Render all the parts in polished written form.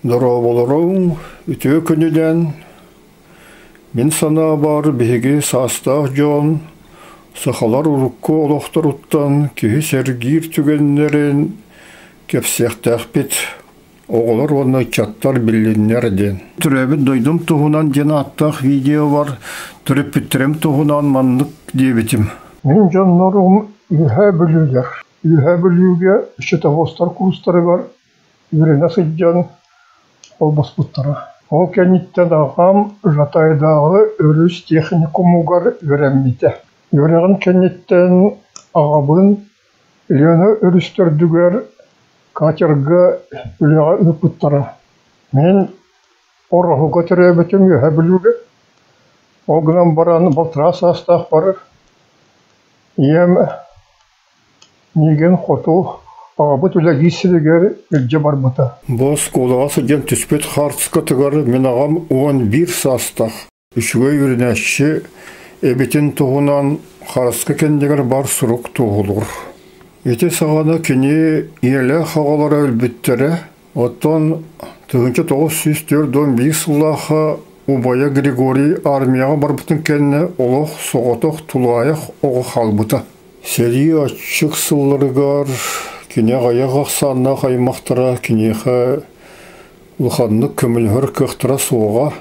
Дораболорун үтө күнүден мен сана бар беги састах жон сахалар урукку олохтор уттан кихи сергир түгеннерин кепсехтахпит оголор оны чаттар билиннерден. Түрөбүт дойдум туһунан жана аттах видео бар. Түрөпүттерем туһунан маннык дебитим. Мен жаннорум үһә бүлүлер. Үһә бүлүгө шетовостар курстары бар. Үренә сыджан олбаспуттара. Ол кенниттен ағам жатайдағы өріс техникумугар өрәммите. Өрәғын кенниттен ағабын лені өрістірдігер катерға үліға үпіттара. Мен орағыға түрәбетім өйә білуге. Оғынан бараны балтыра састақ барыр. Ем неген қоту ағабыт үләгейсілігер үлге бар бұта. Бос қолаға сыден түспет хартысқа тұғары мен ағам 11 састақ. Үшіге үрінәші әбетін тұғынан харысқа кендегер бар сұруқ тұғылыр. Ете сағана кені елі қағалары өлбіттері. Оттан 1904-15 сыллаға Убая Григорий армияға бар бұтын кәнне олық соғатық тұлайық оғы қалбыта. Сәрі açık сылларығар кене ғаяқ ақсанына қаймақтыра кенеға ұлғанны көмілгір көқтіра соға.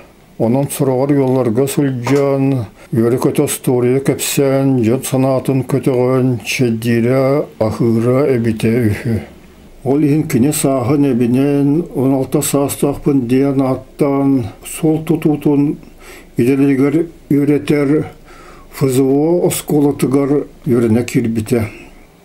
Онын сұрағар yollarga сүлжан, өрі көті стория көпсен, жат санатын көтіғын, чеддері ақыра әбіте үхі. Ол ең кене сағын әбінен 16 састақпын дейін аттан сол тұтутын иделігер өретер ФЗО осколатыгар өріне кирбите.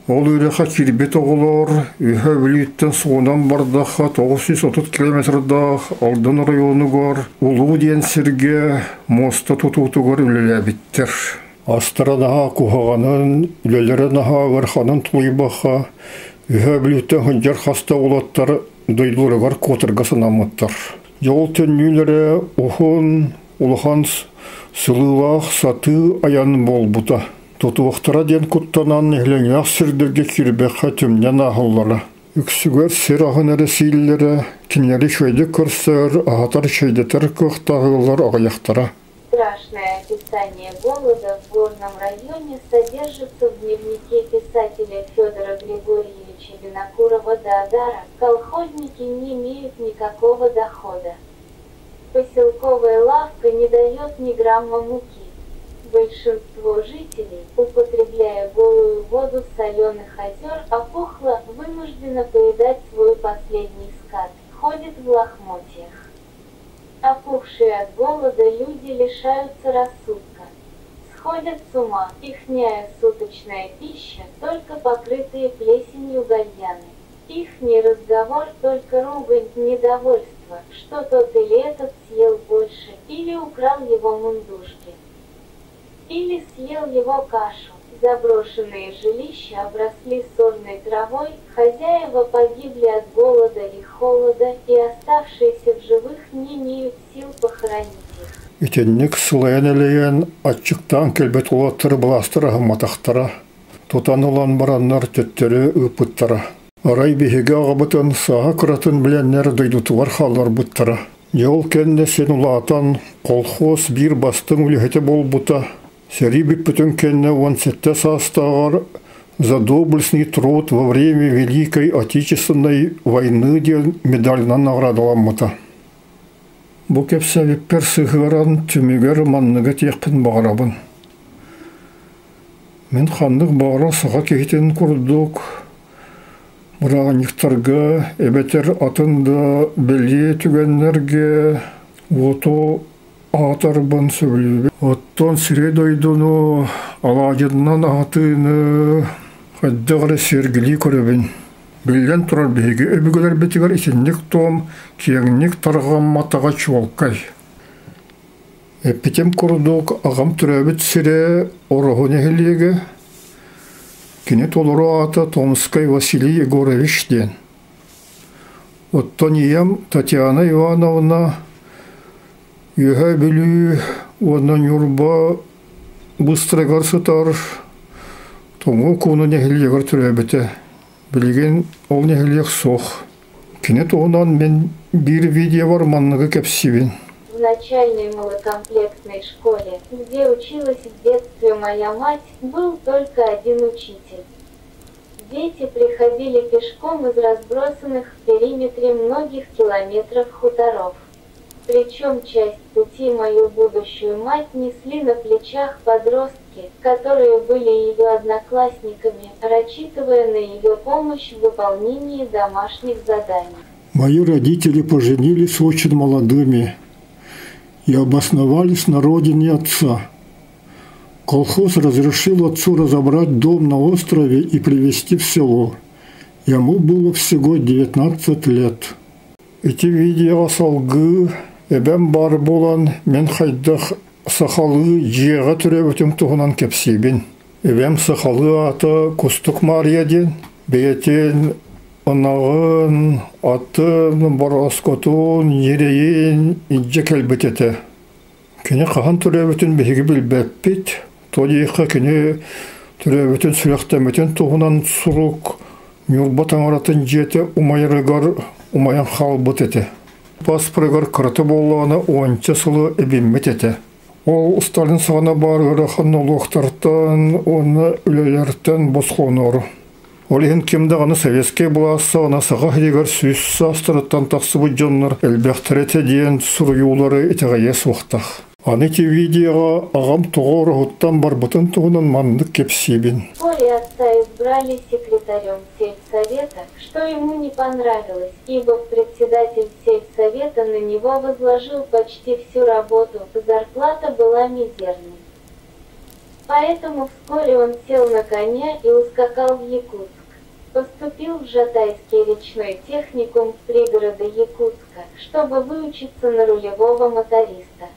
Ол өреха кирбет оғылар, үйе білеттен соғынан бардаға 930 километрдақ алдын районығар, ұлу ден серге моста тұтутығар үлелі біттер. Астыранаға құғағанын, үлелерінаға ғарханын тұлайбаға, үйе білеттен хүнжер хаста олаттар дойдылырығар котырға сынамыттар. Жол төннілері ұхын, ұлыған сылылақ саты аян бол бұта. Тотуақтара ден құттанан әліңяқ сірдерге кирбеқа түмнен ағыллары. Үксігер сер ағын әресейлері, кенері шөйді көрсір, ағатар шөйдетер көқтағылар ағаяқтара. Страшное описание голода в горном районе содержится в дневнике писателя Федора Григорьевича Винокурова-Даадара. Колхозники не имеют никакого дохода. Поселковая лавка не дает ни грамма муки. Большинство жителей, употребляя голую воду с соленых озер, опухло, вынуждено поедать свой последний скат, ходит в лохмотьях. Опухшие от голода люди лишаются рассудка, сходят с ума, ихняя суточная пища, только покрытые плесенью гальяны. Ихний разговор только ругань, недовольство, что тот или этот съел больше, или украл его мундушки, или съел его кашу. Заброшенные жилища обросли сорной травой, хозяева погибли от голода и холода, и оставшиеся в живых не имеют сил похоронить их. Итенник сылайын әлейен ачықтан келбет олаттыр баластыра матақтара. Тотан olan бараннар төттері үпіттара. Арай бейге ағабытын саға күратын біленнер дойдутуар қалар бұттара. Жол кәнне сен улатан колхоз бір бастың үліхеті бол бұта. Сери биппетен кенне 17 састағар за доблестный труд во время Великой Отечественной войны ден медальна наградыламмыта. Бу кепсе виппер сығыран түмігер манныға текпін бағарабын. Мен ханлық бағара сыға кейтен күрдік. Мұрағанықтарға әбетер атында беле түгенлерге оту атарбан сөйлебе. Оттон сире дойдуну алажыннан атыны қаддағыры сергілі көребін. Білден тұрар бейге өбігілер бетігер исенлік том кеңнік тарған матаға чуалқай. Эппетем күрдік ағам түрәбіт сире орағын әхілеге. Кенет олыру аты Томской Василий Егорович ден. Оттон ием Татьяна Ивановна Үйе білі, онан юрба бұстырығар сұтар, тоңы куны нәхілегір түрәбіті. Білген ол нәхілег соқ. Кине туғынан мен bir видео бар манныгы кепсибин. В начальной малокомплектной школе, где училась в детстве моя мать, был только один учитель. Дети приходили пешком из разбросанных в периметре многих километров хуторов. Причем часть пути мою будущую мать несли на плечах подростки, которые были ее одноклассниками, рассчитывая на ее помощь в выполнении домашних заданий. Мои родители поженились очень молодыми и обосновались на родине отца. Колхоз разрешил отцу разобрать дом на острове и привезти в село. Ему было всего 19 лет. Эти видео салгы эбем бар болан мен хайдах сахалы жеға түребітім туғынан кепсибин. Эбем сахалы аты Кустук Мария ден, бейтен онағын, атын, бороскотун, ерейін, инже кәлбететі. Кене қаған түребітін бейгі білбәппет, тодиққа кене түребітін сүліқтәметін туғынан сұрук, мюрбатан аратын жеті умайрығар, умаян қалбыт еті. Паспырығар қырты болуаны 10 сылы әбіммет еті. Ол Сталин сағана бар ғырақын олуқтартан, оны үлелерден босқонору. Ол ең кемдағаны советский бұласы ана саға хедегар сүйіс састырыттан тақсы бұджанлар әлбәқтіреті дейін сұруюлары етіғайе суқтақ. Аны те видеоға ағам тұғыр ғыттан бар бұтын тұғынан мандық кепсибин. Вскоре отца избрали секретарем сельсовета, что ему не понравилось, ибо председатель сельсовета на него возложил почти всю работу, зарплата была мизерной. Поэтому вскоре он сел на коня и ускакал в Якутск. Поступил в Жатайский речной техникум пригорода Якутска, чтобы выучиться на рулевого моториста.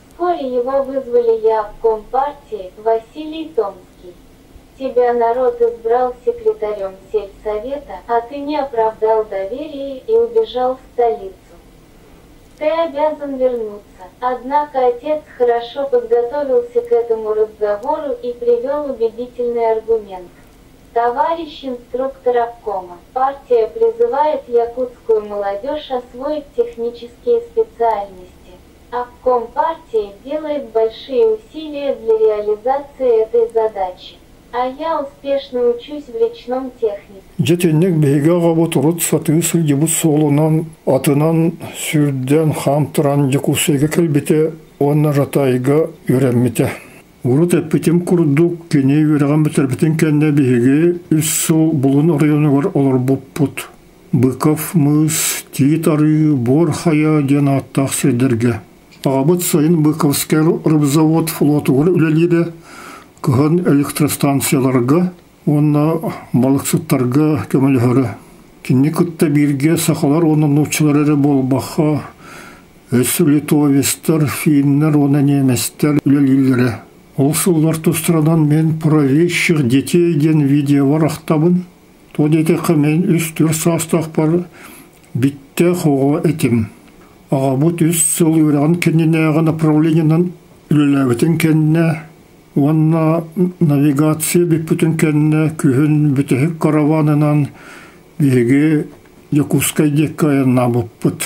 Вскоре его вызвали явком партии Василий Томский. Тебя народ избрал секретарем сельсовета, а ты не оправдал доверия и убежал в столицу. Ты обязан вернуться. Однако отец хорошо подготовился к этому разговору и привел убедительный аргумент. Товарищ инструктор обкома, партия призывает якутскую молодежь освоить технические специальности. Обком партии делает большие усилия для реализации этой задачи. А я успешно учусь в речном технике. Жетеннек бейге ғабы тұрыт сатығы дебут солынан, атынан сүрден хамтыран якусайға кәлбете, онна жатайға үйрәммете. Урут әппетем күрдік, кене үйрәған бітірбітен кәнне бейге үс сыл бұлын районығыр олар бұппұт. Быков, мыс, тиет ары, бор хая ден аттақ седерге. Ағабыт сайын Быковскер рыбзавод флотығыр үлелері кыған электростанцияларға, онна балықсыттарға көмілігірі. Кенне күтті бірге сақалар оның ұчылары болбаға, өсі литовестер, финнер, оны неместер үлелері. Ол сыллар тұстырадан мен правещих детей ден видео var ақтабын. То детеқі мен үстір састақ бар бітті қоға әтім. Ағабыт үст сыл үйраған кенненеға направлениянан үлеләбітін кенне, онна навигация біппітін кенне күхін бүтіхік караванынан беге Якутскай деккайына бұппыт.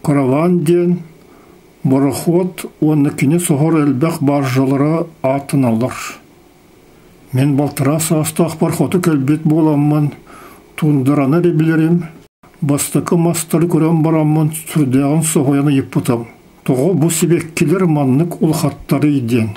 Караван ден бараход онны кене соғыр әлбәқ баржалара атын алар. Мен балтыра састақ бар хоты кәлбет боламын, тундыраны ребілерім, бастықы мастары көрем барамын, сүрдеғын соғаяны еппытам. Тоғы бұл себек келер маннық ұл хаттары иден.